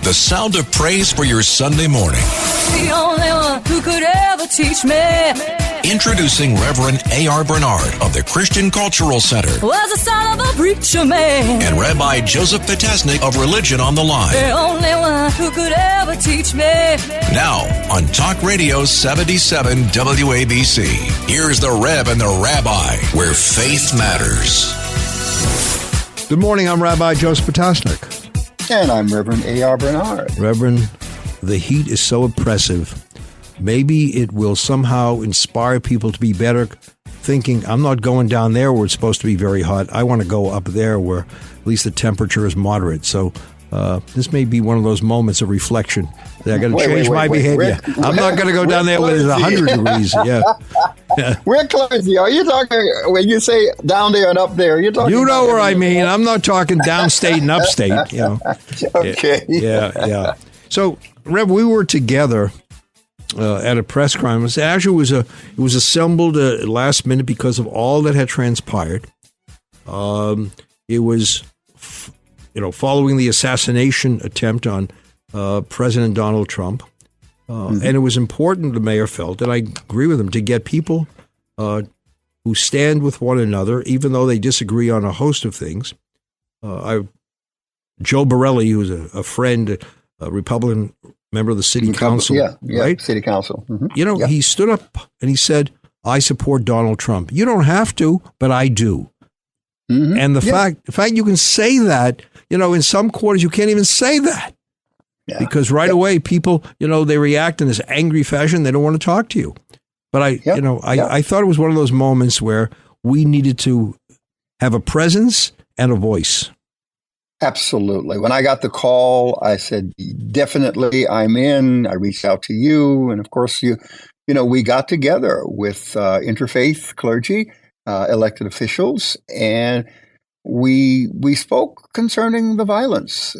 The sound of praise for your Sunday morning. The only one who could ever teach me. Introducing Reverend A.R. Bernard of the Christian Cultural Center. Was the son of a preacher man. And Rabbi Joseph Potasnik of Religion on the Line. The only one who could ever teach me. Now, on Talk Radio 77 WABC, here's the Rev and the Rabbi, where faith matters. Good morning, I'm Rabbi Joseph Potasnik. And I'm Reverend A.R. Bernard. Reverend, the heat is so oppressive. Maybe it will somehow inspire people to be better, thinking, I'm not going down there where it's supposed to be very hot. I want to go up there where at least the temperature is moderate. So this may be one of those moments of reflection that I got to change my behavior. I'm not going to go down there where it's 100 degrees. Yeah. We're crazy. Are you talking, when you say down there and up there, you're talking... You know where I mean. I'm not talking downstate and upstate. You know. Okay. Yeah. So, Rev, we were together at a press conference. Actually, it was assembled last minute because of all that had transpired. It was, following the assassination attempt on President Donald Trump. And it was important, the mayor felt, and I agree with him, to get people who stand with one another, even though they disagree on a host of things. Joe Borelli, who's a friend, a Republican member of the city council, right? City council. Mm-hmm. He stood up and he said, I support Donald Trump. You don't have to, but I do. Mm-hmm. And the fact you can say that, in some quarters you can't even say that. Yeah. Because right away, people, they react in this angry fashion. They don't want to talk to you. But I thought it was one of those moments where we needed to have a presence and a voice. Absolutely. When I got the call, I said, definitely, I'm in. I reached out to you. And of course, we got together with interfaith clergy, elected officials, and we spoke concerning the violence,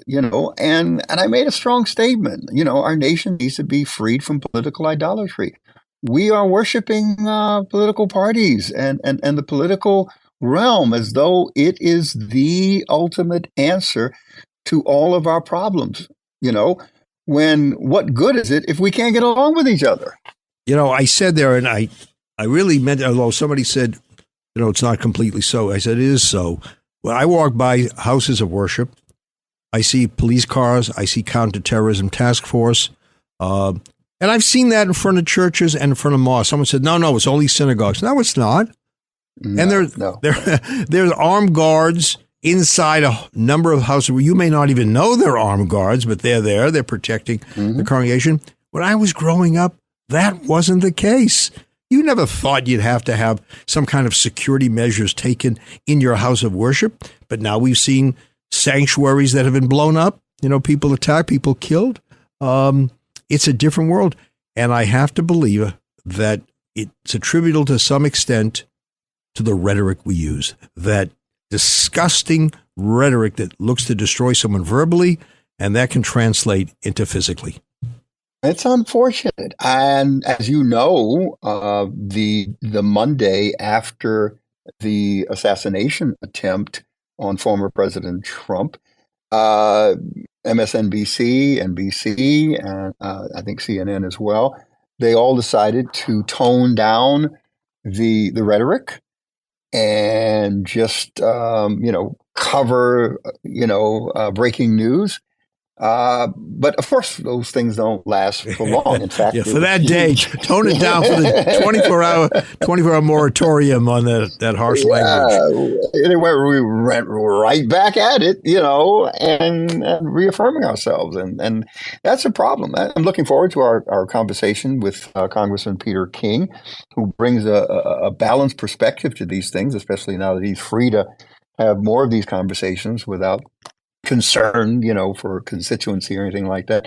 and I made a strong statement. Our nation needs to be freed from political idolatry. We are worshiping political parties and the political realm as though it is the ultimate answer to all of our problems. When what good is it if we can't get along with each other? I said there, and I really meant, although somebody said, it's not completely so. I said, it is so. When I walk by houses of worship, I see police cars, I see counterterrorism task force, and I've seen that in front of churches and in front of mosques. Someone said, no, it's only synagogues. No, it's not. And there's armed guards inside a number of houses where you may not even know they're armed guards, but they're there. They're protecting the congregation. When I was growing up, that wasn't the case. You never thought you'd have to have some kind of security measures taken in your house of worship. But now we've seen sanctuaries that have been blown up, people attacked, people killed. It's a different world. And I have to believe that it's attributable to some extent to the rhetoric we use, that disgusting rhetoric that looks to destroy someone verbally, and that can translate into physically. It's unfortunate. And as you know, the Monday after the assassination attempt on former President Trump, MSNBC, NBC, and I think CNN as well, they all decided to tone down the rhetoric and just, cover, breaking new. But of course, those things don't last for long. In fact, for that day, tone it down for the 24-hour moratorium on that harsh language. We went right back at it, and reaffirming ourselves, and that's a problem. I'm looking forward to our conversation with Congressman Peter King, who brings a balanced perspective to these things, especially now that he's free to have more of these conversations without concern, for constituency or anything like that.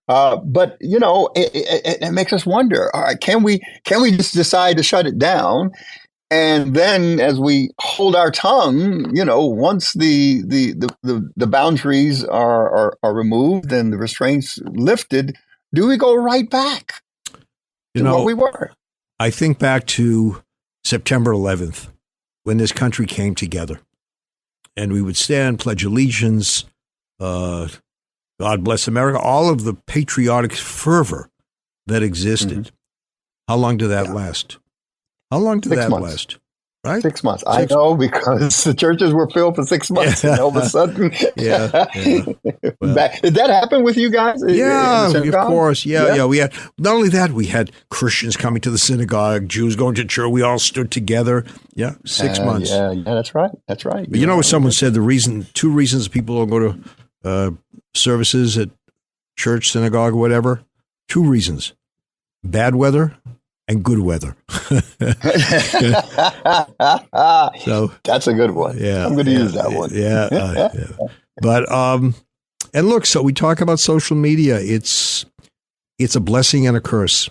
But it makes us wonder, all right, can we just decide to shut it down? And then as we hold our tongue, once the boundaries are removed and the restraints lifted, do we go right back to what we were? I think back to September 11th, when this country came together. And we would stand, pledge allegiance, God bless America, all of the patriotic fervor that existed. How long did that last? How long did 6 that months. last? Right? 6 months. I know, because the churches were filled for 6 months, and all of a sudden, Yeah. Well, did that happen with you guys? yeah, in the of synagogue? course. Yeah. We had, not only that, we had Christians coming to the synagogue, Jews going to church. We all stood together. Yeah, 6 months. Yeah, that's right. That's right. But you know what someone said? Two reasons people don't go to services at church, synagogue, whatever. 2 reasons: bad weather and good weather. So that's a good one. yeah, I'm going to use that one. Yeah. But and look, so we talk about social media. It's a blessing and a curse.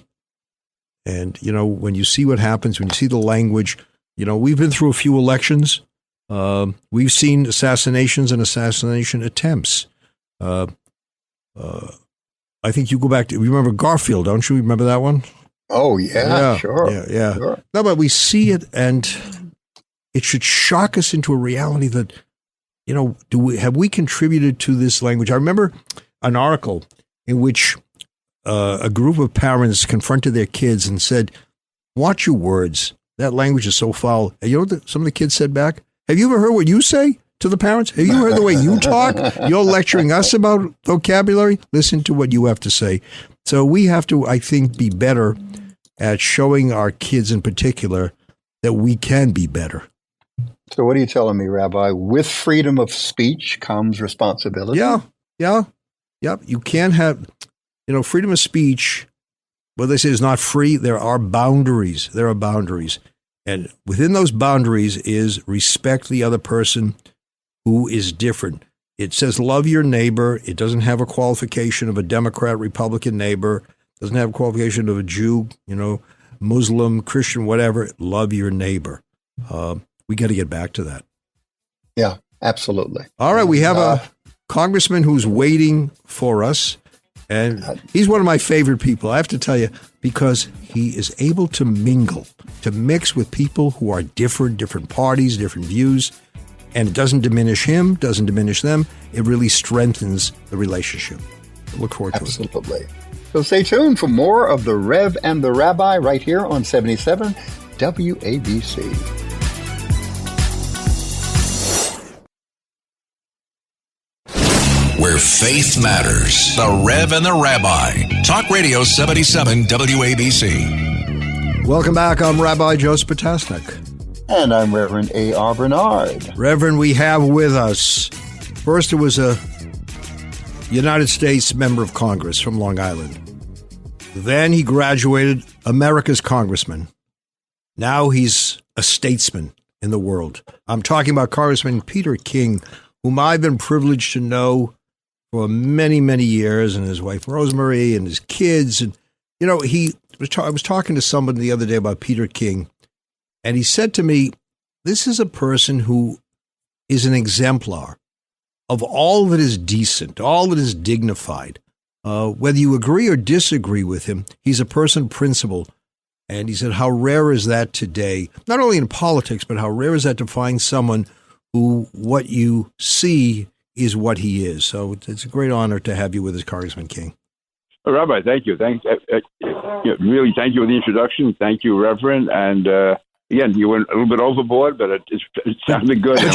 And you know, when you see what happens, when you see the language, you know, we've been through a few elections. We've seen assassinations and assassination attempts. I think you go back to, you remember Garfield, don't you? Remember that one? Oh, yeah, sure. Yeah. Sure. No, but we see it, and it should shock us into a reality that, you know, have we contributed to this language? I remember an article in which a group of parents confronted their kids and said, "Watch your words. That language is so foul." And you know what some of the kids said back? "Have you ever heard what you say to the parents? Have you heard the way you talk? You're lecturing us about vocabulary. Listen to what you have to say." So we have to, I think, be better at showing our kids in particular that we can be better. So what are you telling me, Rabbi? With freedom of speech comes responsibility? Yeah. You can't have, you know, freedom of speech, what they say is not free. There are boundaries. And within those boundaries is respect the other person who is different. It says love your neighbor. It doesn't have a qualification of a Democrat, Republican neighbor. It doesn't have a qualification of a Jew, you know, Muslim, Christian, whatever. Love your neighbor. We got to get back to that. Yeah, absolutely. All right, we have a congressman who's waiting for us, and he's one of my favorite people, I have to tell you, because he is able to mingle, to mix with people who are different parties, different views, and it doesn't diminish him, doesn't diminish them. It really strengthens the relationship. Look forward to it. Absolutely. So stay tuned for more of the Rev and the Rabbi right here on 77 WABC. Where faith matters. The Rev and the Rabbi. Talk Radio 77 WABC. Welcome back. I'm Rabbi Joseph Potasnik. And I'm Reverend A.R. Bernard. Reverend, we have with us, first it was a United States member of Congress from Long Island. Then he graduated America's congressman. Now he's a statesman in the world. I'm talking about Congressman Peter King, whom I've been privileged to know for many, many years, and his wife Rosemary and his kids. And, you know, I was talking to someone the other day about Peter King, and he said to me, this is a person who is an exemplar of all that is decent, all that is dignified. Whether you agree or disagree with him, he's a person of principle. And he said, how rare is that today? Not only in politics, but how rare is that to find someone who what you see is what he is. So it's a great honor to have you with us, Congressman King. Rabbi, thank you. Really, thank you for the introduction. Thank you, Reverend. And again, you went a little bit overboard, but it sounded good. But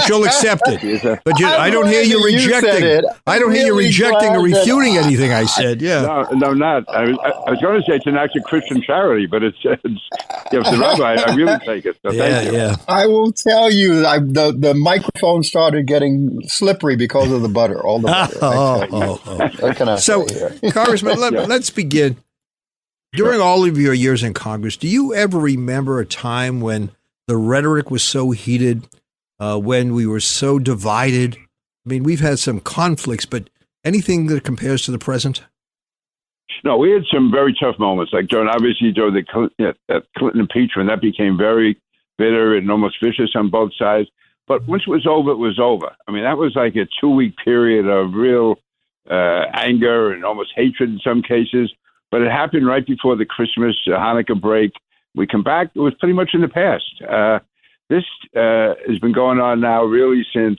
you'll accept it. But I don't hear you rejecting. I don't hear you rejecting or refuting anything I said. Yeah. No, not. I was going to say it's an act of Christian charity, but it's the Rabbi. I really take it. So thank you. Yeah. I will tell you, the microphone started getting slippery because of the butter. All the butter. What can I say here? Congressman, let's begin. During all of your years in Congress, do you ever remember a time when the rhetoric was so heated, when we were so divided? I mean, we've had some conflicts, but anything that compares to the present? No, we had some very tough moments. Like during the Clinton impeachment, that became very bitter and almost vicious on both sides. But once it was over, it was over. I mean, that was like a 2-week period of real anger and almost hatred in some cases. But it happened right before the Christmas, Hanukkah break. We come back, it was pretty much in the past. This has been going on now really since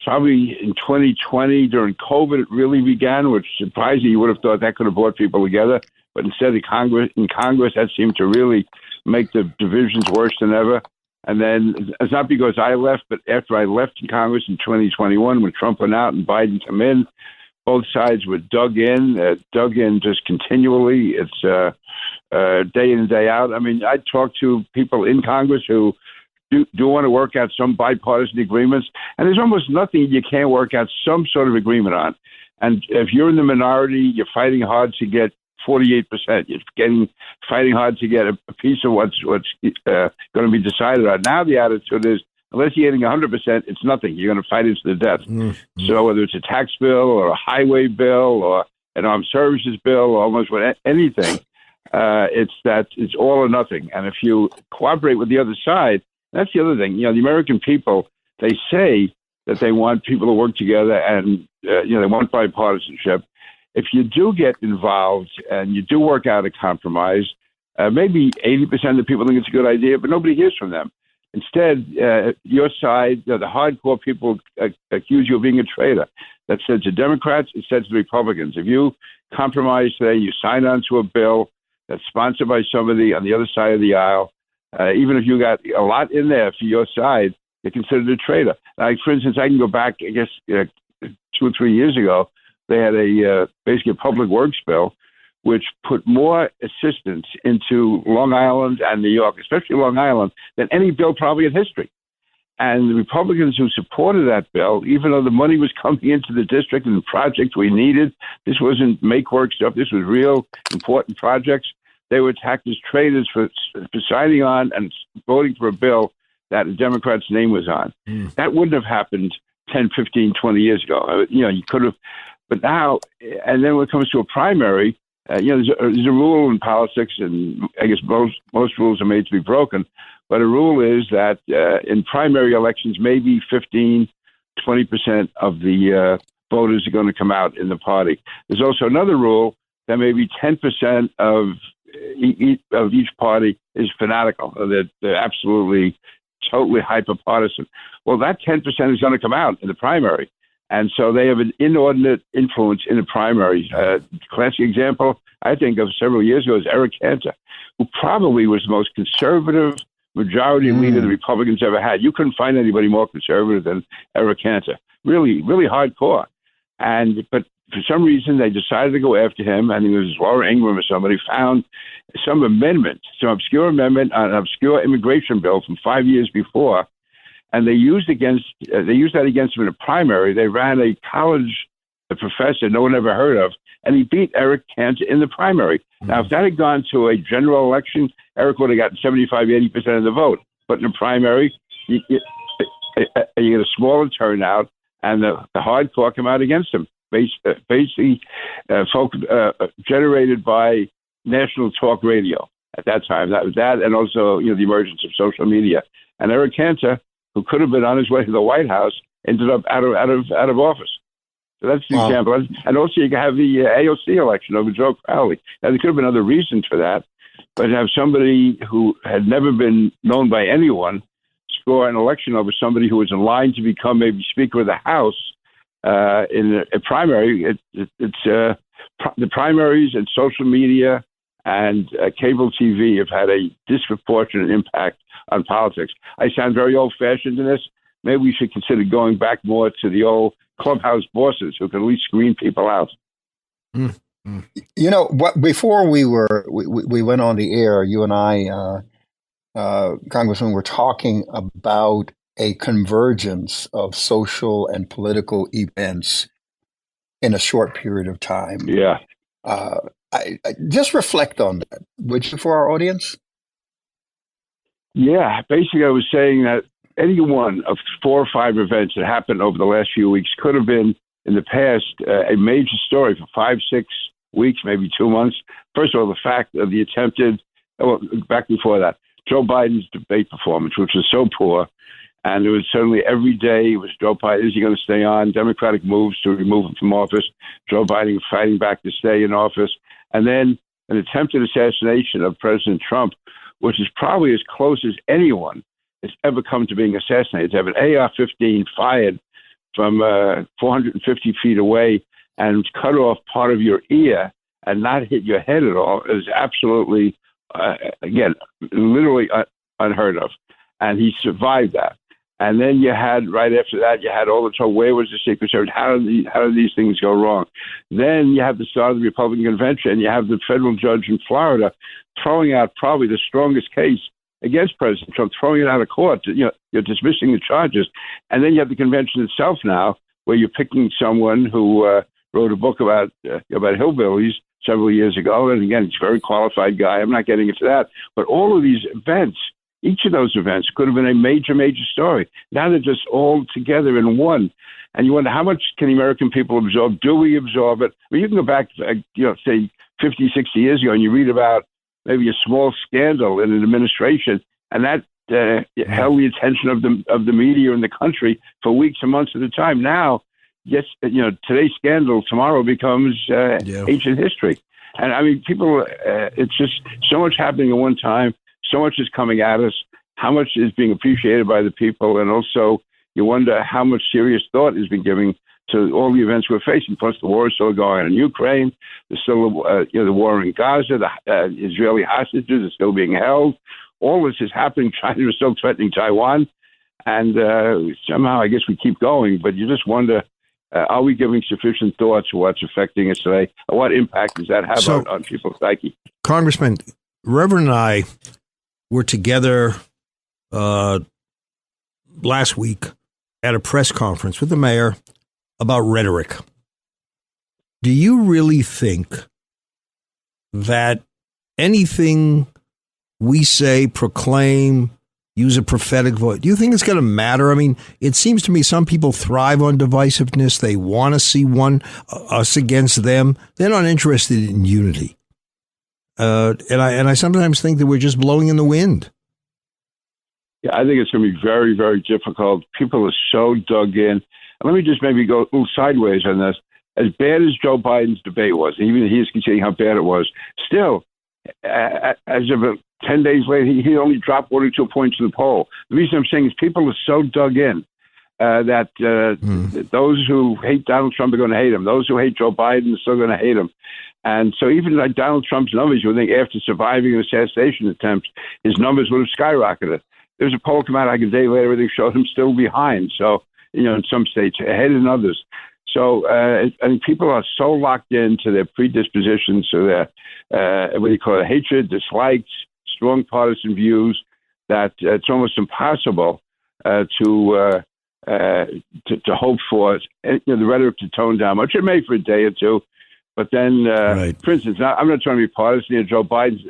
probably in 2020 during COVID, it really began, which surprisingly you would have thought that could have brought people together. But instead, in Congress, that seemed to really make the divisions worse than ever. And then it's not because I left, but after I left in Congress in 2021, when Trump went out and Biden came in, both sides were dug in just continually. It's day in and day out. I mean, I talk to people in Congress who do want to work out some bipartisan agreements, and there's almost nothing you can't work out some sort of agreement on. And if you're in the minority, you're fighting hard to get 48%. You're fighting hard to get a piece of what's going to be decided on. Now the attitude is, unless you're getting 100%, it's nothing. You're going to fight it to the death. Mm-hmm. So whether it's a tax bill or a highway bill or an armed services bill, or almost anything, it's all or nothing. And if you cooperate with the other side, that's the other thing. You know, the American people, they say that they want people to work together and, they want bipartisanship. If you do get involved and you do work out a compromise, maybe 80% of the people think it's a good idea, but nobody hears from them. Instead, your side, the hardcore people accuse you of being a traitor. That said to Democrats, it said to the Republicans. If you compromise today, you sign on to a bill that's sponsored by somebody on the other side of the aisle, even if you got a lot in there for your side, you're considered a traitor. Like, for instance, I can go back, I guess, 2 or 3 years ago, they had basically a public works bill, which put more assistance into Long Island and New York, especially Long Island, than any bill probably in history. And the Republicans who supported that bill, even though the money was coming into the district and the projects we needed, this wasn't make-work stuff, this was real important projects, they were attacked as traitors for signing on and voting for a bill that a Democrat's name was on. That wouldn't have happened 10, 15, 20 years ago. You could have, but now, and then when it comes to a primary, there's a rule in politics, and I guess most rules are made to be broken, but a rule is that in primary elections, maybe 15, 20% of the voters are going to come out in the party. There's also another rule that maybe 10% of each party is fanatical. They're absolutely, totally hyper-partisan. Well, that 10% is going to come out in the primary. And so they have an inordinate influence in the primary. Classic example, I think, of several years ago is Eric Cantor, who probably was the most conservative majority leader the Republicans ever had. You couldn't find anybody more conservative than Eric Cantor. Really, really hardcore. But for some reason, they decided to go after him. I think it was Laura Ingraham or somebody found some obscure amendment on an obscure immigration bill from 5 years before. And they used that against him in a primary. They ran a college professor no one ever heard of, and he beat Eric Cantor in the primary. Now, if that had gone to a general election, Eric would have gotten 75, 80% of the vote. But in a primary, you get a smaller turnout, and the hardcore come out against him, basically generated by national talk radio at that time. That was that, and also the emergence of social media. And Eric Cantor, who could have been on his way to the White House, ended up out of office. So that's the example. And also you can have the AOC election over Joe Crowley. Now, there could have been other reasons for that, but to have somebody who had never been known by anyone score an election over somebody who was in line to become maybe Speaker of the House in a primary, the primaries and social media and cable TV have had a disproportionate impact on politics. I sound very old-fashioned in this. Maybe we should consider going back more to the old clubhouse bosses who can at least screen people out. Before we went on the air, you and I, Congressman, were talking about a convergence of social and political events in a short period of time. Yeah. I just reflect on that, would you, for our audience? Yeah, basically I was saying that any one of 4 or 5 events that happened over the last few weeks could have been, in the past, a major story for 5, 6 weeks, maybe 2 months. First of all, the fact of the attempted, back before that, Joe Biden's debate performance, which was so poor. And it was certainly every day it was Joe Biden, is he going to stay on? Democratic moves to remove him from office. Joe Biden fighting back to stay in office. And then an attempted assassination of President Trump, which is probably as close as anyone has ever come to being assassinated. To have an AR-15 fired from 450 feet away and cut off part of your ear and not hit your head at all is absolutely, again, literally unheard of. And he survived that. And then you had, right after that, you had all the trouble. Where was the Secret Service? How did these things go wrong? Then you have the start of the Republican convention, and you have the federal judge in Florida throwing out probably the strongest case against President Trump, throwing it out of court. You're dismissing the charges. And then you have the convention itself now, where you're picking someone who wrote a book about hillbillies several years ago. And again, he's a very qualified guy. I'm not getting into that. But all of these events, each of those events could have been a major, major story. Now they're just all together in one. And you wonder, how much can the American people absorb? Do we absorb it? I mean, you can go back, say 50, 60 years ago, and you read about maybe a small scandal in an administration, and that held the attention of the media in the country for weeks and months at a time. Now, yes, today's scandal tomorrow becomes ancient history. And I mean, people, it's just so much happening at one time. So much is coming at us. How much is being appreciated by the people, and also you wonder how much serious thought has been given to all the events we're facing. Plus, the war is still going on in Ukraine. There's still, the war in Gaza. The Israeli hostages are still being held. All this is happening. China is still threatening Taiwan, and somehow I guess we keep going. But you just wonder: are we giving sufficient thought to what's affecting us today? Or what impact does that have on people's psyche? Congressman, Reverend and I were together last week at a press conference with the mayor about rhetoric. Do you really think that anything we say, proclaim, use a prophetic voice, do you think it's going to matter? I mean, it seems to me some people thrive on divisiveness. They want to see us against them. They're not interested in unity. And I sometimes think that we're just blowing in the wind. Yeah, I think it's going to be very, very difficult. People are so dug in. And let me just maybe go a little sideways on this. As bad as Joe Biden's debate was, even he's conceding how bad it was, still, as of 10 days later, he only dropped 42 points in the poll. The reason I'm saying is people are so dug in that those who hate Donald Trump are going to hate him. Those who hate Joe Biden are still going to hate him. And so even like Donald Trump's numbers, you would think after surviving an assassination attempt, his numbers would have skyrocketed. There's a poll come out like a day later, everything showed him still behind. So, in some states, ahead in others. So I think people are so locked into their predispositions, to their, what do you call it, hatred, dislikes, strong partisan views, that it's almost impossible to hope for the rhetoric to tone down much. It may for a day or two. But then, for instance, I'm not trying to be partisan. Joe Biden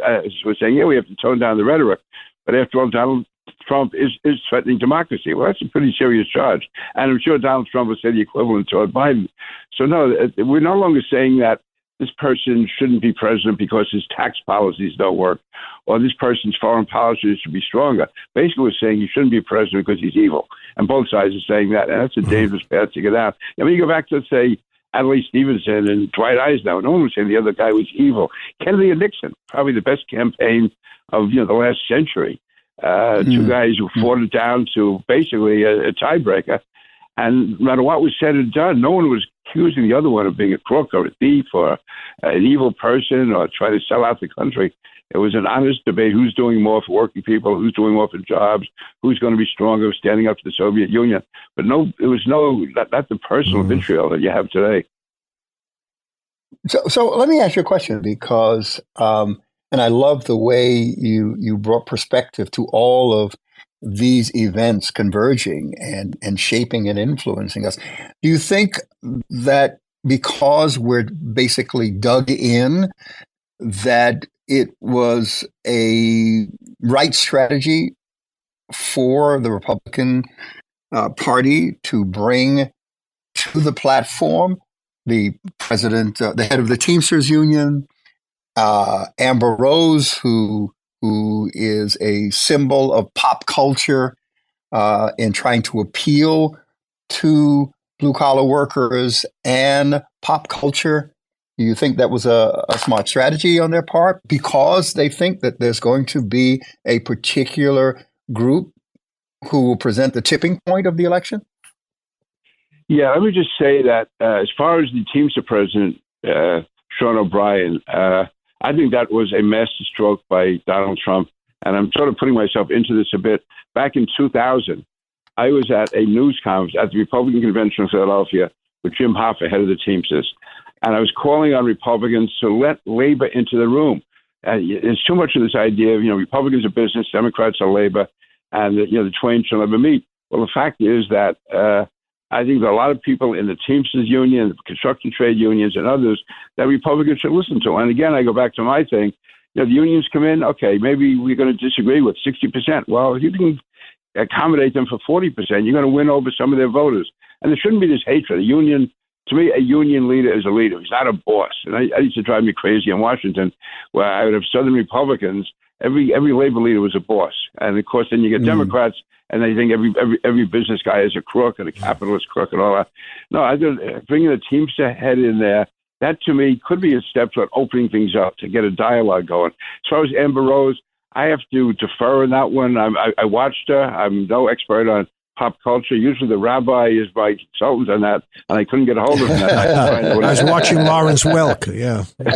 was saying, we have to tone down the rhetoric. But after all, Donald Trump is threatening democracy. Well, that's a pretty serious charge. And I'm sure Donald Trump will say the equivalent toward Biden. So, no, we're no longer saying that this person shouldn't be president because his tax policies don't work, or this person's foreign policies should be stronger. Basically, we're saying he shouldn't be president because he's evil. And both sides are saying that. And that's a dangerous path to get out. I mean, you go back to, say, Adlai Stevenson and Dwight Eisenhower. No one was saying the other guy was evil. Kennedy and Nixon, probably the best campaign of the last century. Two guys who fought it down to basically a tiebreaker. And no matter what was said and done, no one was accusing the other one of being a crook or a thief or an evil person or trying to sell out the country. It was an honest debate. Who's doing more for working people? Who's doing more for jobs? Who's going to be stronger, standing up to the Soviet Union? But it was not the personal vitriol that you have today. So let me ask you a question, because, and I love the way you brought perspective to all of these events converging and shaping and influencing us. Do you think that because we're basically dug in, that it was a right strategy for the Republican Party to bring to the platform the president, the head of the Teamsters Union, Amber Rose, who is a symbol of pop culture, in trying to appeal to blue-collar workers and pop culture? Do you think that was a smart strategy on their part, because they think that there's going to be a particular group who will present the tipping point of the election? Yeah, let me just say that as far as the Teamster president, Sean O'Brien, I think that was a masterstroke by Donald Trump. And I'm sort of putting myself into this a bit. Back in 2000, I was at a news conference at the Republican Convention in Philadelphia with Jim Hoffa, head of the Teamsters. And I was calling on Republicans to let labor into the room. There's too much of this idea of, Republicans are business, Democrats are labor, and, the twain shall never meet. Well, the fact is that I think there are a lot of people in the Teamsters Union, the construction trade unions, and others that Republicans should listen to. And again, I go back to my thing. The unions come in, okay, maybe we're going to disagree with 60%. Well, if you can accommodate them for 40%, you're going to win over some of their voters. And there shouldn't be this hatred. To me, a union leader is a leader. He's not a boss. And I used to drive me crazy in Washington, where I would have Southern Republicans. Every labor leader was a boss. And of course, then you get Democrats, and they think every business guy is a crook and a capitalist crook and all that. No, I think bringing the Teamster head in there, that to me could be a step toward opening things up to get a dialogue going. As far as Amber Rose, I have to defer on that one. I watched her. I'm no expert on pop culture. Usually the rabbi is my consultant on that, and I couldn't get a hold of him. I was watching Lawrence Welk, yeah. But,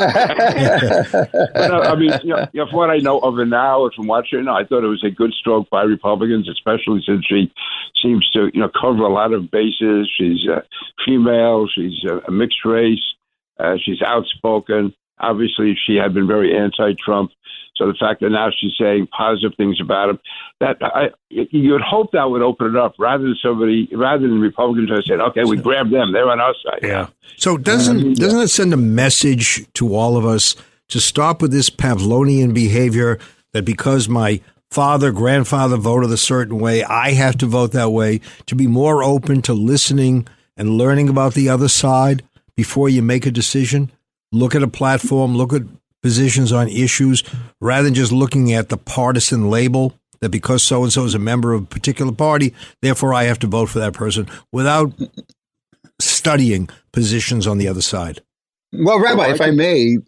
I mean, from what I know of her now, or from watching her, I thought it was a good stroke by Republicans, especially since she seems to, cover a lot of bases. She's female. She's a mixed race. She's outspoken. Obviously, she had been very anti-Trump. So the fact that now she's saying positive things about him, you would hope that would open it up rather than Republicans are saying, okay, we grab them, they're on our side. Yeah. So doesn't it send a message to all of us to stop with this Pavlovian behavior that because my father, grandfather voted a certain way, I have to vote that way, to be more open to listening and learning about the other side before you make a decision? Look at a platform, look at positions on issues, rather than just looking at the partisan label that because so-and-so is a member of a particular party, therefore I have to vote for that person, without studying positions on the other side. Well, Rabbi, if I may,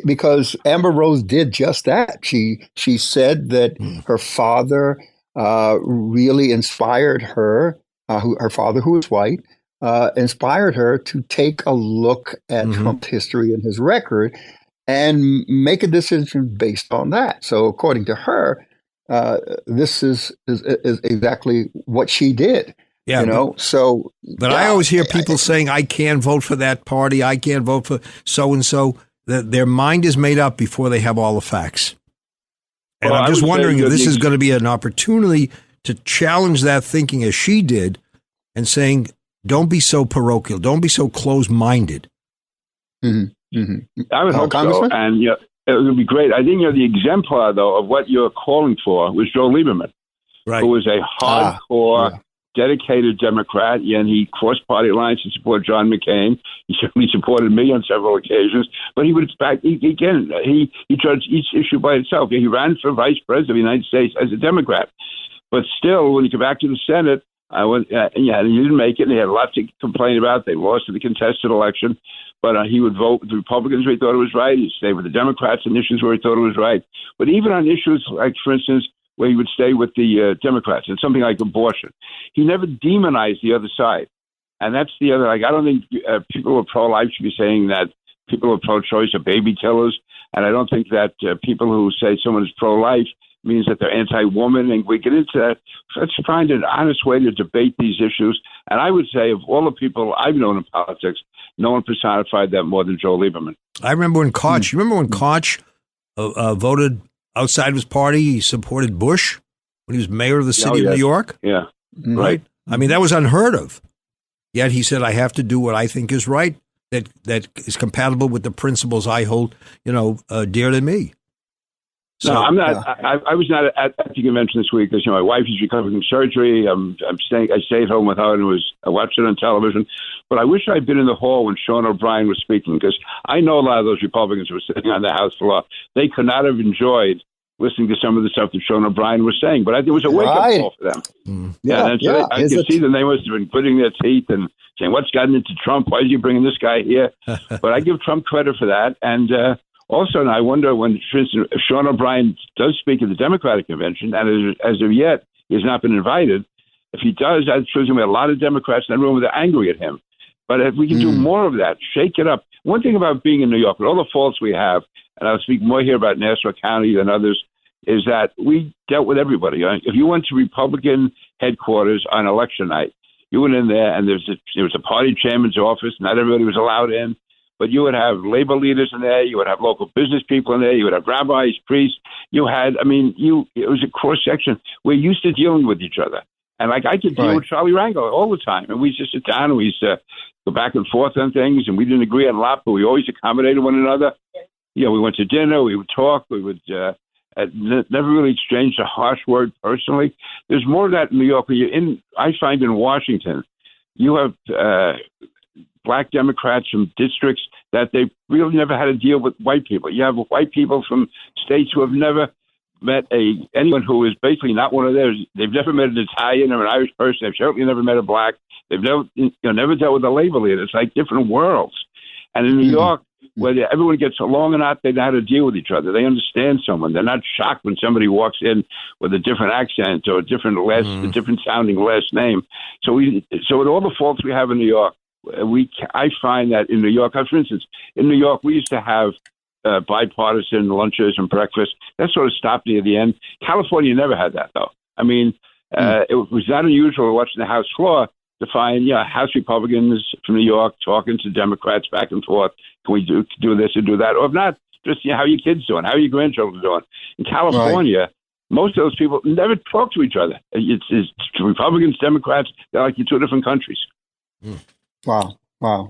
because Amber Rose did just that. She said that her father really inspired her, her father, who was white, inspired her to take a look at Trump's history and his record and make a decision based on that. So according to her, this is exactly what she did. Yeah, But I always hear people saying, I can't vote for that party, I can't vote for so-and-so. That their mind is made up before they have all the facts. And I'm just wondering if this is going to be an opportunity to challenge that thinking as she did, and saying, don't be so parochial, don't be so closed-minded. I would hope so, and it would be great. I think the exemplar, though, of what you're calling for was Joe Lieberman, who was a hardcore, dedicated Democrat, and he crossed party lines to support John McCain. He certainly supported me on several occasions, but he judged each issue by itself. He ran for vice president of the United States as a Democrat, but still, when he came back to the Senate, he didn't make it. And he had a lot to complain about. They lost in the contested election. But he would vote with the Republicans where he thought it was right. He'd stay with the Democrats on issues where he thought it was right. But even on issues like, for instance, where he would stay with the Democrats and something like abortion, he never demonized the other side. And that's the other, I don't think people who are pro-life should be saying that people who are pro-choice are baby killers. And I don't think that people who say someone is pro-life means that they're anti-woman, and we get into that. Let's find an honest way to debate these issues. And I would say of all the people I've known in politics, no one personified that more than Joe Lieberman. I remember when Koch, voted outside of his party, he supported Bush when he was mayor of the city of New York? Yeah. Right? I mean, that was unheard of. Yet he said, I have to do what I think is right, that is compatible with the principles I hold, dear to me. So, no, I'm not. Yeah. I was not at the convention this week because my wife is recovering from surgery. I stayed at home with her and I watched it on television. But I wish I'd been in the hall when Sean O'Brien was speaking, because I know a lot of those Republicans who were sitting on the House floor. They could not have enjoyed listening to some of the stuff that Sean O'Brien was saying. But I think it was a wake-up call for them. I can see that they must have been gritting their teeth and saying, what's gotten into Trump? Why is he bringing this guy here? But I give Trump credit for that. And also, I wonder when, for instance, if Sean O'Brien does speak at the Democratic convention, and as of yet he has not been invited, If he does, that shows him a lot of Democrats in that room that are angry at him. But if we can do more of that, shake it up. One thing about being in New York, with all the faults we have, and I'll speak more here about Nassau County than others, is that we dealt with everybody. If you went to Republican headquarters on election night, you went in there and there was a party chairman's office. Not everybody was allowed in, but you would have labor leaders in there. You would have local business people in there. You would have rabbis, priests. It was a cross section. We're used to dealing with each other. And like I could deal with Charlie Rango all the time. And we used to sit down and we used to go back and forth on things. And we didn't agree on a lot, but we always accommodated one another. You know, we went to dinner, we would talk, we would never really exchanged a harsh word personally. There's more of that in New York. I find in Washington, you have black Democrats from districts that they really never had to deal with white people. You have white people from states who have never met anyone who is basically not one of theirs. They've never met an Italian or an Irish person. They've certainly never met a black. They've never dealt with a labor leader. It's like different worlds. And in New York, whether everyone gets along or not, they know how to deal with each other. They understand someone. They're not shocked when somebody walks in with a different accent or a different sounding last name. So with all the faults we have in New York, I find that in New York, for instance, in New York, we used to have bipartisan lunches and breakfasts. That sort of stopped near the end. California never had that, though. I mean, it was not unusual watching the House floor to find House Republicans from New York talking to Democrats back and forth. Can we do this or do that? Or if not, just how are your kids doing? How are your grandchildren doing? In California, most of those people never talk to each other. It's Republicans, Democrats. They're like two different countries. Wow.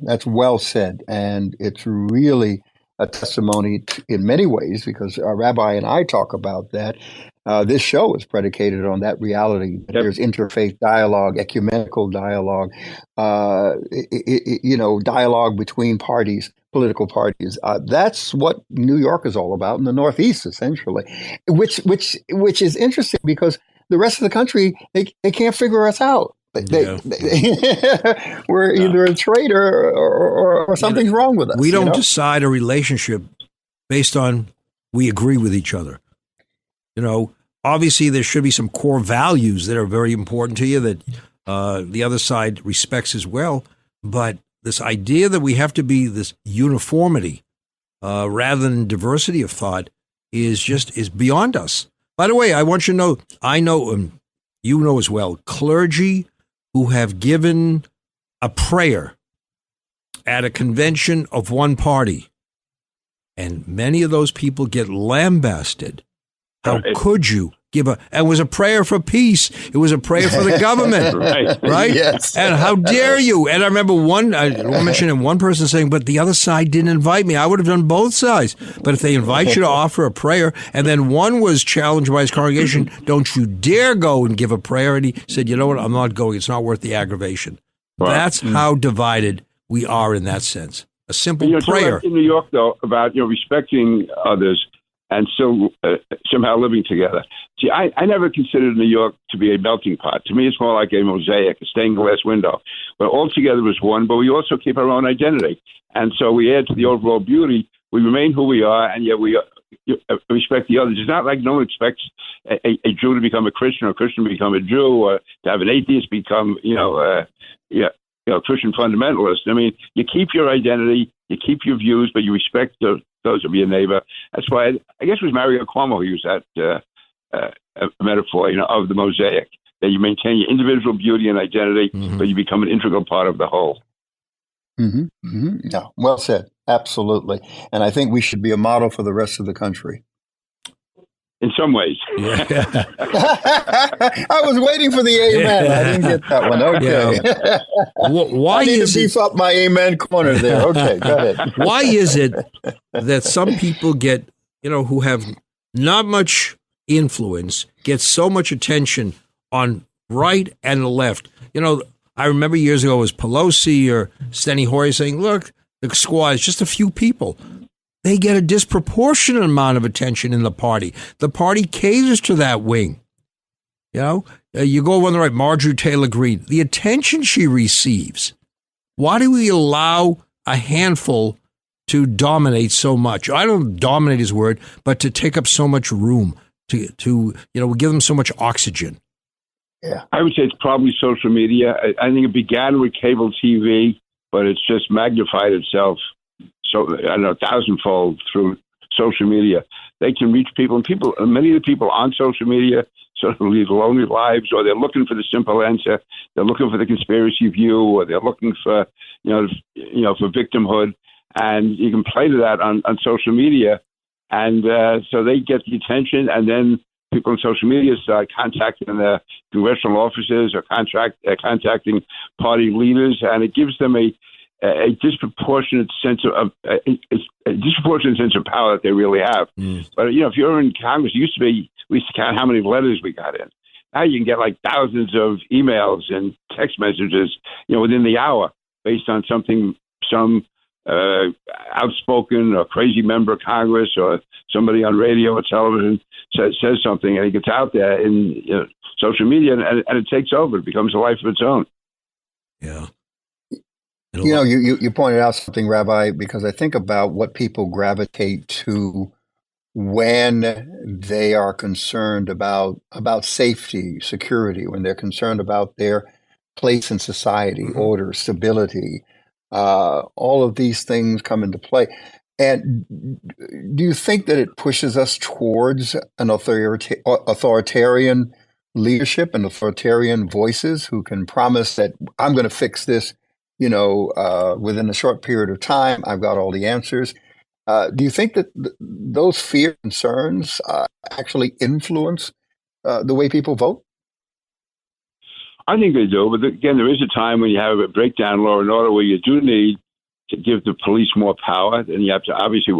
That's well said. And it's really a testimony in many ways, because our rabbi and I talk about that. This show is predicated on that reality. Yep. There's interfaith dialogue, ecumenical dialogue, dialogue between parties, political parties. That's what New York is all about, in the Northeast, essentially, which is interesting because the rest of the country, they can't figure us out. We're either a traitor or something's wrong with us. We don't decide a relationship based on we agree with each other. Obviously there should be some core values that are very important to you that the other side respects as well. But this idea that we have to be this uniformity rather than diversity of thought is beyond us. By the way, I want you to know, I know, you know as well, clergy who have given a prayer at a convention of one party, and many of those people get lambasted. How could you give it was a prayer for peace. It was a prayer for the government, right? Yes. And how dare you? And I remember one person saying, but the other side didn't invite me. I would have done both sides. But if they invite you to offer a prayer, and then one was challenged by his congregation, don't you dare go and give a prayer. And he said, you know what? I'm not going. It's not worth the aggravation. Wow. That's how divided we are in that sense. A simple prayer. In New York, though, about respecting others and still somehow living together. See, I never considered New York to be a melting pot. To me, it's more like a mosaic, a stained glass window. But all together as one, but we also keep our own identity. And so we add to the overall beauty. We remain who we are, and yet we respect the others. It's not like no one expects a Jew to become a Christian or a Christian to become a Jew, or to have an atheist become, Christian fundamentalist. I mean, you keep your identity, you keep your views, but you respect those of your neighbor. That's why I guess it was Mario Cuomo who used that metaphor, of the mosaic, that you maintain your individual beauty and identity, but you become an integral part of the whole. Yeah, well said. Absolutely. And I think we should be a model for the rest of the country. In some ways. Yeah. I was waiting for the amen. I didn't get that one. Okay. Yeah. Why I need to beef up my amen corner there. Okay, go ahead. Why is it that some people get, who have not much influence, get so much attention on right and left? I remember years ago it was Pelosi or Steny Hoyer saying, look, the squad is just a few people. They get a disproportionate amount of attention in the party. The party caters to that wing. You go on the right, Marjorie Taylor Greene, the attention she receives. Why do we allow a handful to dominate so much? I don't dominate his word, but to take up so much room, to we give them so much oxygen. Yeah. I would say it's probably social media. I think it began with cable TV, but it's just magnified itself. So I don't know, thousandfold through social media. They can reach people, and many of the people on social media sort of lead lonely lives, or they're looking for the simple answer. They're looking for the conspiracy view, or they're looking for, for victimhood. And you can play to that on social media. And so they get the attention, and then people on social media start contacting the congressional offices or contacting party leaders, and it gives them a disproportionate sense of power that they really have. But if you're in Congress, we used to count how many letters we got in. Now you can get like thousands of emails and text messages, within the hour, based on some outspoken or crazy member of Congress or somebody on radio or television says something, and it gets out there in social media, and it takes over. It becomes a life of its own. Yeah. You pointed out something, Rabbi, because I think about what people gravitate to when they are concerned about safety, security, when they're concerned about their place in society, order, stability. All of these things come into play. And do you think that it pushes us towards an authoritarian leadership and authoritarian voices who can promise that I'm going to fix this, within a short period of time? I've got all the answers. Do you think that those fear concerns actually influence the way people vote? I think they do, but again, there is a time when you have a breakdown in law and order where you do need to give the police more power, and you have to obviously,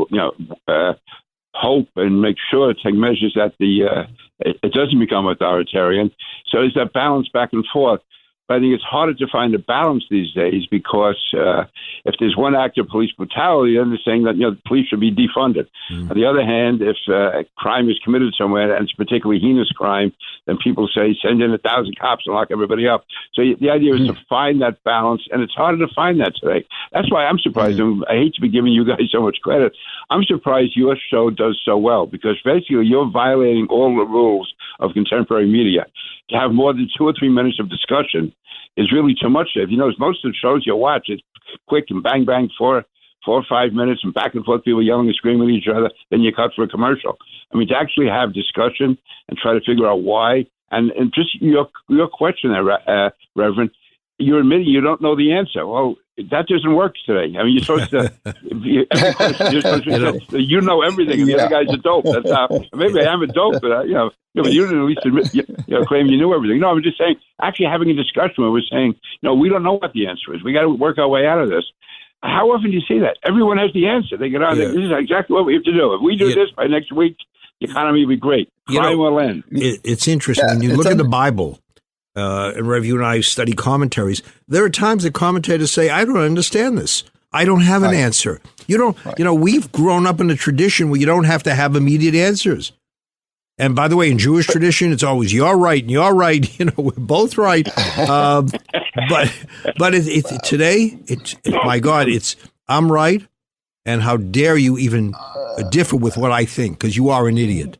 hope and make sure to take measures that it doesn't become authoritarian. So there's that balance back and forth. But I think it's harder to find a balance these days because if there's one act of police brutality, then they're saying that the police should be defunded. On the other hand, if a crime is committed somewhere and it's a particularly heinous crime, then people say send in 1,000 cops and lock everybody up. So the idea is to find that balance, and it's harder to find that today. That's why I'm surprised. And I hate to be giving you guys so much credit. I'm surprised your show does so well because basically you're violating all the rules of contemporary media. To have more than 2 or 3 minutes of discussion is really too much. If you notice, most of the shows you watch, it's quick and bang, bang, 4 or 5 minutes and back and forth, people yelling and screaming at each other, then you cut for a commercial. I mean, to actually have discussion and try to figure out why, and just your question there, Reverend, you're admitting you don't know the answer. Well, that doesn't work today. I mean, you're supposed to, you know everything, and the other guy's a dope. That's how, maybe I am a dope, but but you didn't at least admit, claim you knew everything. No, I'm just saying, actually having a discussion where we're saying, we don't know what the answer is. We got to work our way out of this. How often do you see that? Everyone has the answer. They get on there. This is exactly what we have to do. If we do this by next week, the economy will be great. Crime will end. It's interesting. When you look at the Bible, and Rev, you and I study commentaries, there are times that commentators say, I don't understand this. I don't have an answer. We've grown up in a tradition where you don't have to have immediate answers. And by the way, in Jewish tradition, it's always you're right and you're right. We're both right. But today, my God, it's I'm right. And how dare you even differ with what I think, because you are an idiot.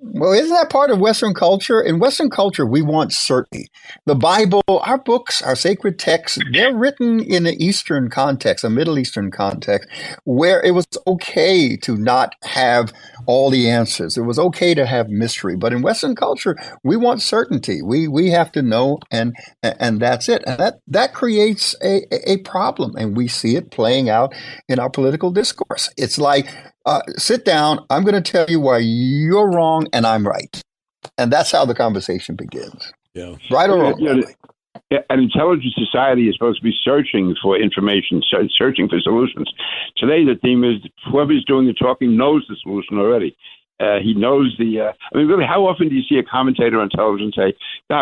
Well, isn't that part of Western culture? In Western culture, we want certainty. The Bible, our books, our sacred texts, they're written in an Eastern context, a Middle Eastern context, where it was okay to not have all the answers. It was okay to have mystery. But in Western culture, we want certainty. We have to know, and that's it. And that creates a problem. And we see it playing out in our political discourse. It's like, sit down, I'm going to tell you why you're wrong and I'm right. And that's how the conversation begins. Yeah. Right or wrong? An intelligent society is supposed to be searching for information, searching for solutions. Today, the theme is whoever's doing the talking knows the solution already. He knows really, how often do you see a commentator on television say,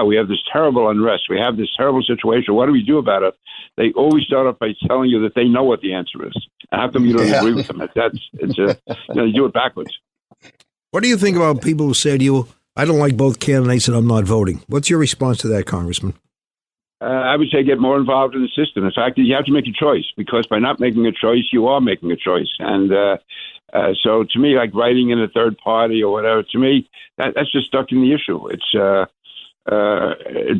we have this terrible unrest. We have this terrible situation. What do we do about it? They always start off by telling you that they know what the answer is. And how come you don't agree with them? They do it backwards. What do you think about people who say to you, I don't like both candidates and I'm not voting? What's your response to that, Congressman? I would say get more involved in the system. In fact, you have to make a choice, because by not making a choice, you are making a choice. And so to me, like writing in a third party or whatever, to me, that's just stuck in the issue. It's Unless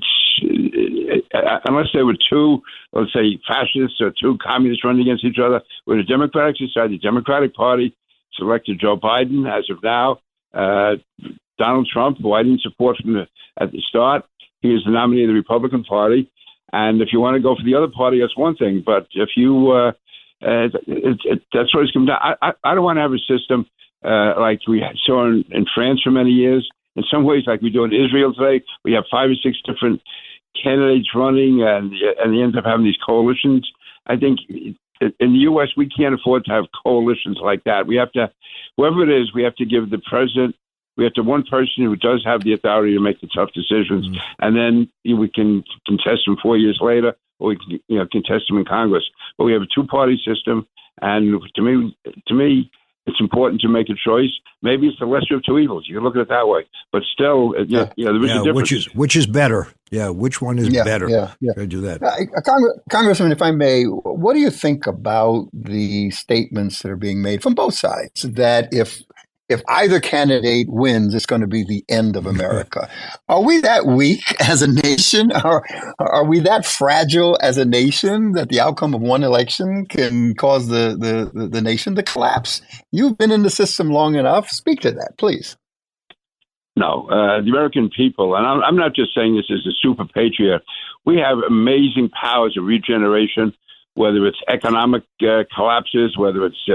there were two, let's say, fascists or two communists running against each other, with a Democratic society, the Democratic Party selected Joe Biden as of now. Donald Trump, who I didn't support at the start, he is the nominee of the Republican Party. And if you want to go for the other party, that's one thing. But if you, that's what it's come down. I don't want to have a system like we saw in France for many years. In some ways, like we do in Israel today, we have 5 or 6 different candidates running, and they end up having these coalitions. I think in the U.S., we can't afford to have coalitions like that. We have to, whoever it is, we have to give the president, we have to one person who does have the authority to make the tough decisions, and then we can contest them 4 years later, or we can contest them in Congress. But we have a two-party system, and to me, it's important to make a choice. Maybe it's the lesser of two evils. You can look at it that way. But still, there is a difference. Which is better? Yeah, which one is better? I do that. Congressman, if I may, what do you think about the statements that are being made from both sides that if either candidate wins, it's going to be the end of America? Are we that weak as a nation? Are we that fragile as a nation that the outcome of one election can cause the nation to collapse? You've been in the system long enough. Speak to that, please. No, the American people, and I'm not just saying this as a super patriot, we have amazing powers of regeneration, whether it's economic collapses, whether it's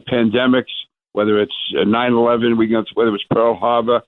pandemics, whether it's 9/11, whether it's Pearl Harbor,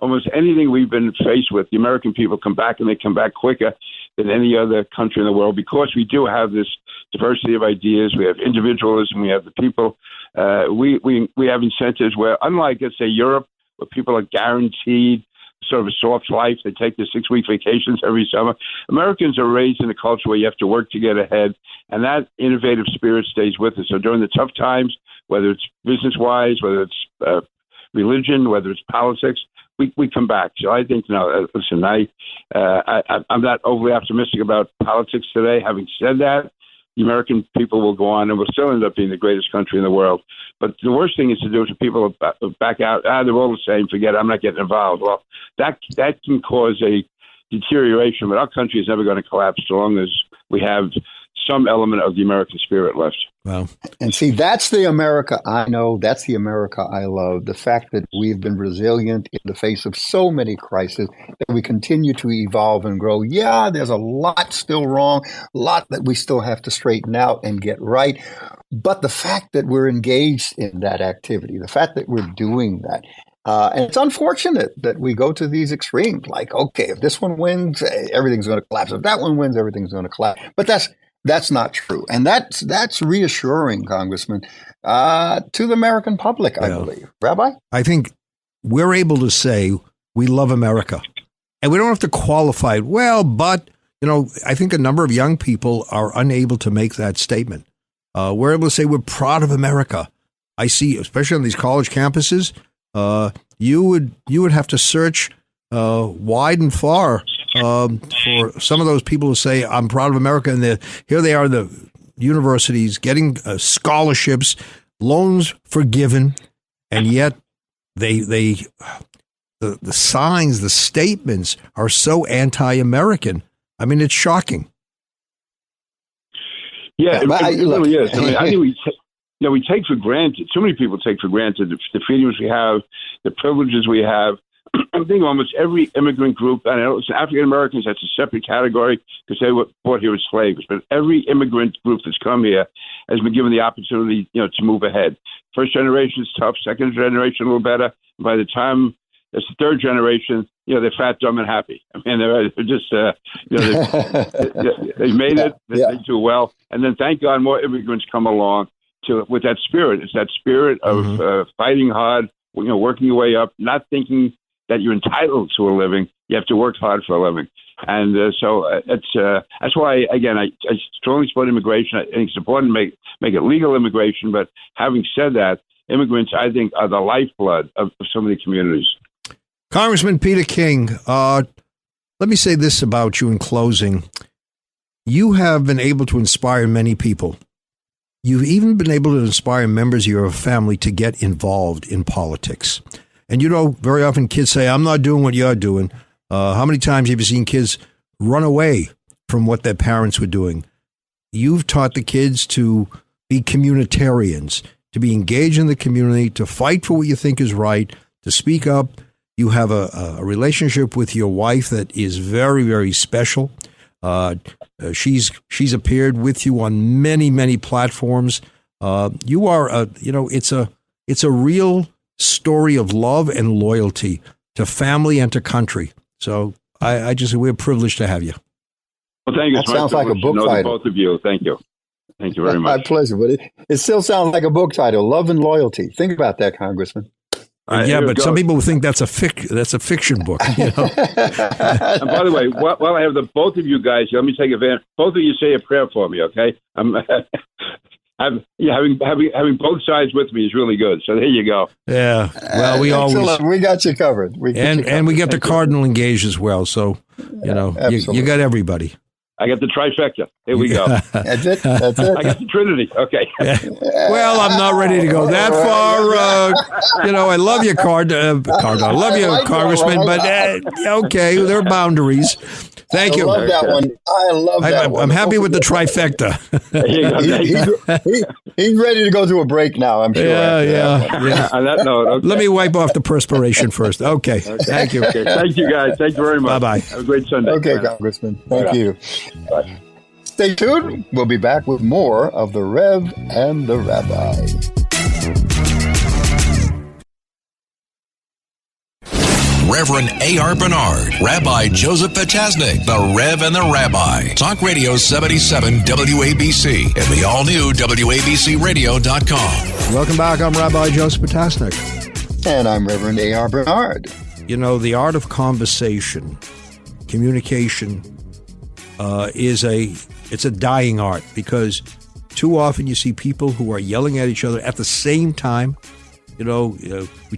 almost anything we've been faced with, the American people come back, and they come back quicker than any other country in the world, because we do have this diversity of ideas. We have individualism. We have the people. We have incentives where, unlike, let's say, Europe, where people are guaranteed sort of a soft life, they take their 6-week vacations every summer. Americans are raised in a culture where you have to work to get ahead, and that innovative spirit stays with us. So during the tough times, whether it's business-wise, whether it's religion, whether it's politics, we come back. So I think, listen, I'm not overly optimistic about politics today. Having said that, the American people will go on and will still end up being the greatest country in the world. But the worst thing is to do is for people to back out. They're all the same. Forget it. I'm not getting involved. Well, that can cause a deterioration, but our country is never going to collapse so long as we have some element of the American spirit left. Wow. And see, that's the America I know. That's the America I love. The fact that we've been resilient in the face of so many crises, that we continue to evolve and grow. Yeah, there's a lot still wrong, a lot that we still have to straighten out and get right. But the fact that we're engaged in that activity, the fact that we're doing that, and it's unfortunate that we go to these extremes. Like, okay, if this one wins, everything's going to collapse. If that one wins, everything's going to collapse. But that's not true. And that's reassuring, Congressman, to the American public, I believe. Rabbi? I think we're able to say we love America. And we don't have to qualify it. Well, but, I think a number of young people are unable to make that statement. We're able to say we're proud of America. I see, especially on these college campuses, you would have to search wide and far for some of those people who say, I'm proud of America. And here they are, the universities getting scholarships, loans forgiven. And yet the signs, the statements are so anti-American. I mean, it's shocking. Yeah, it really is. I mean, I think we take for granted, too many people take for granted the freedoms we have, the privileges we have. I think almost every immigrant group, and African Americans, that's a separate category because they were brought here as slaves, but every immigrant group that's come here has been given the opportunity, to move ahead. First generation is tough, second generation a little better. By the time it's the third generation, they're fat, dumb, and happy. I mean, they're just, they made it, they do well. And then thank God more immigrants come along with that spirit. It's that spirit of fighting hard, working your way up, not thinking that you're entitled to a living. You have to work hard for a living. And that's why, again, I strongly support immigration. I think it's important to make it legal immigration. But having said that, immigrants, I think, are the lifeblood of so many communities. Congressman Peter King, let me say this about you in closing. You have been able to inspire many people. You've even been able to inspire members of your family to get involved in politics. And very often kids say, I'm not doing what you're doing. How many times have you seen kids run away from what their parents were doing? You've taught the kids to be communitarians, to be engaged in the community, to fight for what you think is right, to speak up. You have a relationship with your wife that is very, very special. She's appeared with you on many, many platforms. You are it's a real story of love and loyalty to family and to country. So we're privileged to have you. Well, thank you. That sounds like a book title. Both of you. Thank you. Thank you very much. My pleasure. But it still sounds like a book title, Love and Loyalty. Think about that, Congressman. Yeah, but some people think that's a fiction book. You know? And by the way, while I have both of you guys, let me take advantage. Both of you say a prayer for me, okay? Having both sides with me is really good. So there you go. Yeah. Well, we got you covered. We get the cardinal engaged as well. So you got everybody. I got the trifecta. Here we go. That's it. I got the Trinity. Okay. Well, I'm not ready to go that far. I love you, Cardinal. I love you, Congressman. But okay, there are boundaries. Thank you. I love that one. I love that one. I'm happy with the trifecta. He's ready to go to a break now, I'm sure. Yeah. On that note, okay. Let me wipe off the perspiration first. Okay. Thank you. Okay. Thank you, guys. Thank you very much. Bye-bye. Have a great Sunday. Okay, Congressman. Thank you. Bye. Stay tuned. We'll be back with more of the Rev and the Rabbi. Reverend A.R. Bernard, Rabbi Joseph Potasnik, the Rev and the Rabbi. Talk Radio 77 WABC and the all-new WABCRadio.com. Welcome back. I'm Rabbi Joseph Potasnik. And I'm Reverend A.R. Bernard. The art of conversation, communication, it's a dying art, because too often you see people who are yelling at each other at the same time. We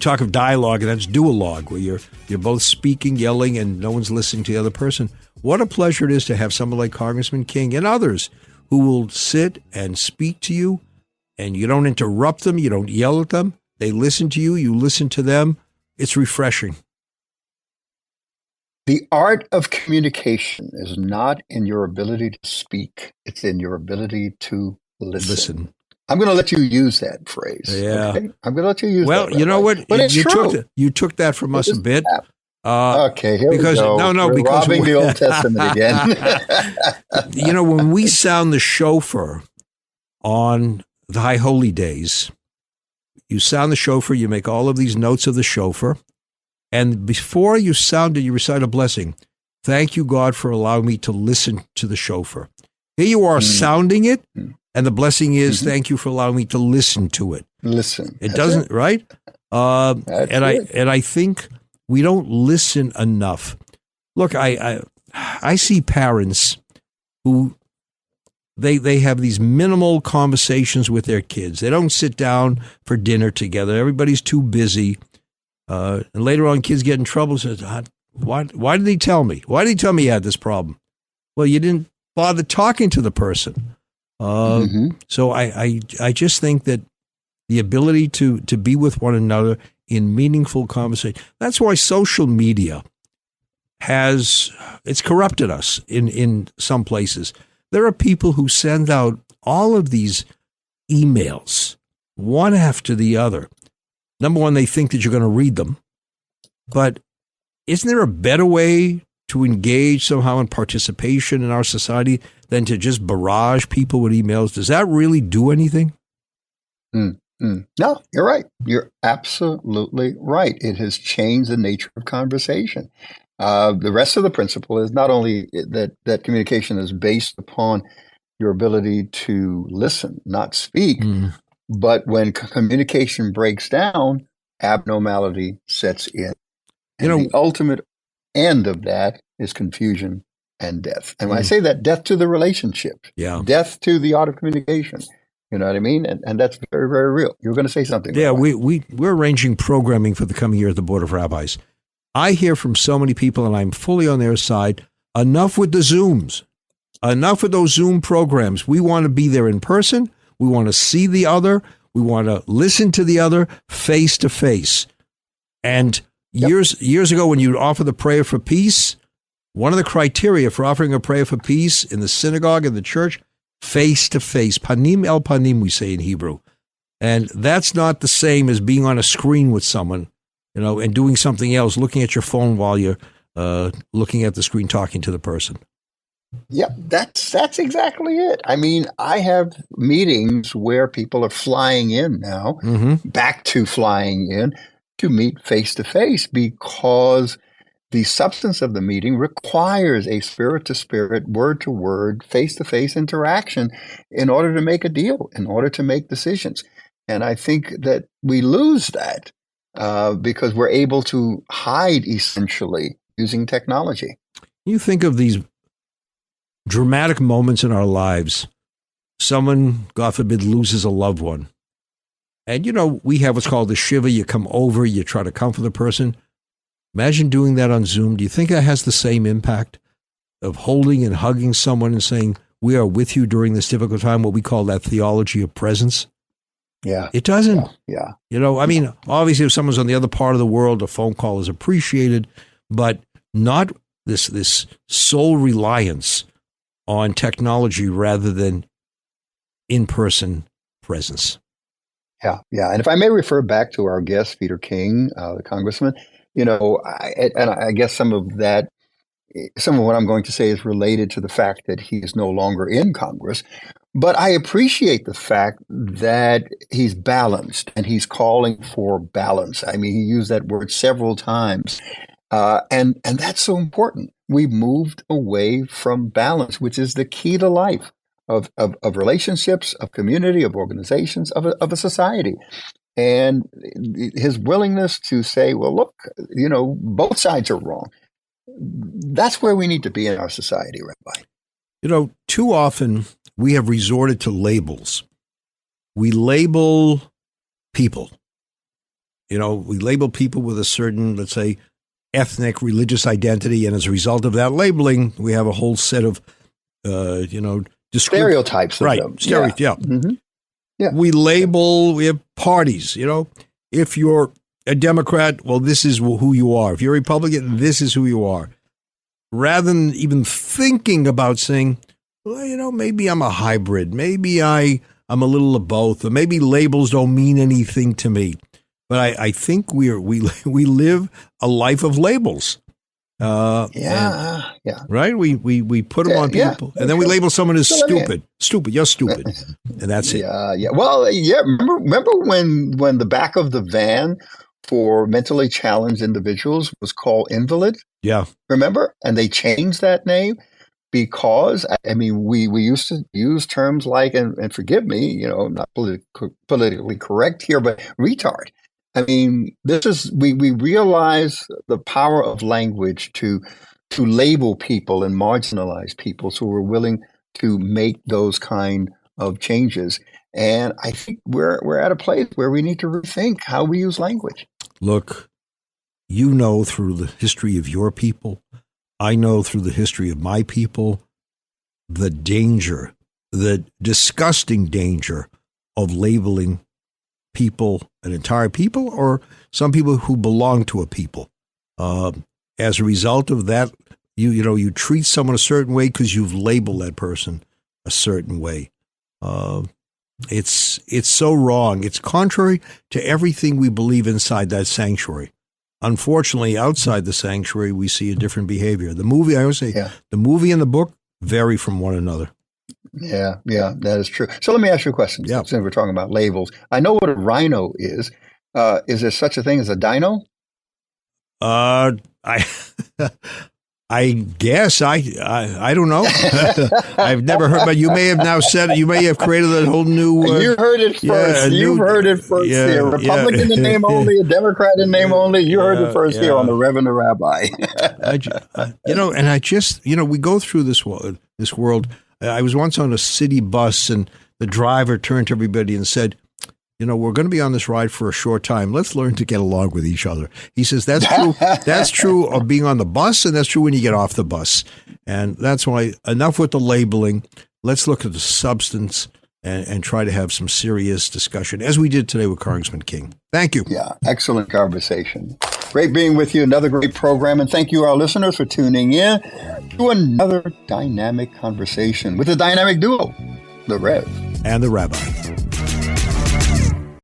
talk of dialogue, and that's duologue, where you're both speaking, yelling, and no one's listening to the other person. What a pleasure it is to have someone like Congressman King and others who will sit and speak to you, and you don't interrupt them, you don't yell at them. They listen to you, you listen to them. It's refreshing. The art of communication is not in your ability to speak. It's in your ability to listen. I'm going to let you use that phrase. Yeah. Okay? I'm going to let you use that. Well, you know what? But it's true. You took that from us a bit. Okay, here we go. We're robbing the Old Testament again. When we sound the shofar on the High Holy Days, you sound the shofar, you make all of these notes of the shofar, and before you sound it, you recite a blessing. Thank you, God, for allowing me to listen to the shofar. Here you are sounding it, and the blessing is, thank you for allowing me to listen to it. Listen. It doesn't, right? I think we don't listen enough. Look, I see parents who they have these minimal conversations with their kids. They don't sit down for dinner together. Everybody's too busy. And later on, kids get in trouble. Says, why did he tell me? Why did he tell me he had this problem? Well, you didn't bother talking to the person. So I just think that the ability to be with one another in meaningful conversation, that's why social media it's corrupted us in some places. There are people who send out all of these emails, one after the other. Number one, they think that you're going to read them. But isn't there a better way to engage somehow in participation in our society than to just barrage people with emails? Does that really do anything? No, you're right. You're absolutely right. It has changed the nature of conversation. The rest of the principle is not only that communication is based upon your ability to listen, not speak, but when communication breaks down, abnormality sets in. And the ultimate end of that is confusion and death. And when I say that, death to the relationship, death to the art of communication. You know what I mean? And that's very, very real. You were going to say something. Yeah, we're arranging programming for the coming year at the Board of Rabbis. I hear from so many people, and I'm fully on their side, enough with the Zooms. Enough with those Zoom programs. We want to be there in person. We want to see the other. We want to listen to the other face to face. And Years ago, when you'd offer the prayer for peace, one of the criteria for offering a prayer for peace in the synagogue, in the church, face to face, panim el panim, we say in Hebrew. And that's not the same as being on a screen with someone, and doing something else, looking at your phone while you're looking at the screen, talking to the person. Yep, that's exactly it. I mean, I have meetings where people are flying in now, back to flying in to meet face to face, because the substance of the meeting requires a spirit to spirit, word to word, face to face interaction in order to make a deal, in order to make decisions. And I think that we lose that because we're able to hide essentially using technology. You think of these dramatic moments in our lives. Someone, God forbid, loses a loved one. And, we have what's called the shiva. You come over, you try to comfort the person. Imagine doing that on Zoom. Do you think that has the same impact of holding and hugging someone and saying, we are with you during this difficult time, what we call that theology of presence? Yeah. It doesn't. Yeah. Obviously, if someone's on the other part of the world, a phone call is appreciated, but not this sole reliance on technology rather than in-person presence. Yeah. And if I may refer back to our guest, Peter King, the congressman, I guess some of what I'm going to say is related to the fact that he is no longer in Congress. But I appreciate the fact that he's balanced and he's calling for balance. I mean, he used that word several times. And that's so important. We've moved away from balance, which is the key to life of relationships, of community, of organizations, of a society. And his willingness to say, well, look, both sides are wrong. That's where we need to be in our society, Rabbi. Too often we have resorted to labels. We label people. We label people with a certain, let's say, ethnic, religious identity. And as a result of that labeling, we have a whole set of, stereotypes. Right. Yeah. Mm-hmm. Yeah. We have parties, if you're a Democrat, well, this is who you are. If you're a Republican, this is who you are. Rather than even thinking about saying, well, maybe I'm a hybrid. Maybe I'm a little of both, or maybe labels don't mean anything to me. But I think we live a life of labels. Yeah. Right? We put them on people, and then we label someone as stupid. Stupid, you're stupid, and that's it. Yeah. Well, yeah. Remember when the back of the van for mentally challenged individuals was called Invalid? Yeah. Remember? And they changed that name because, we used to use terms like, and forgive me, not politically correct here, but retard. We realize the power of language to label people and marginalize people, so we're willing to make those kind of changes. And I think we're at a place where we need to rethink how we use language. Look, through the history of your people, I know through the history of my people, the danger, the disgusting danger of labeling people, an entire people, or some people who belong to a people. As a result of that, you treat someone a certain way because you've labeled that person a certain way. It's so wrong. It's contrary to everything we believe inside that sanctuary. Unfortunately, outside the sanctuary, we see a different behavior. The movie, I always say, the movie and the book vary from one another. Yeah, that is true. So let me ask you a question. Yeah. Since we're talking about labels, I know what a rhino is. Is there such a thing as a dino? I guess I don't know. I've never heard, but you may have now said it. You may have created a whole new. You heard it first. You've heard it first here. Republican in name only, a Democrat in name only. You heard it first here on the Rev and The Rabbi. We go through this world. I was once on a city bus, and the driver turned to everybody and said, we're going to be on this ride for a short time. Let's learn to get along with each other. He says that's true. That's true of being on the bus, and that's true when you get off the bus. And that's why enough with the labeling. Let's look at the substance and try to have some serious discussion, as we did today with Congressman King. Thank you. Yeah, excellent conversation. Great being with you. Another great program. And thank you, our listeners, for tuning in to another dynamic conversation with the dynamic duo, the Rev and the Rabbi.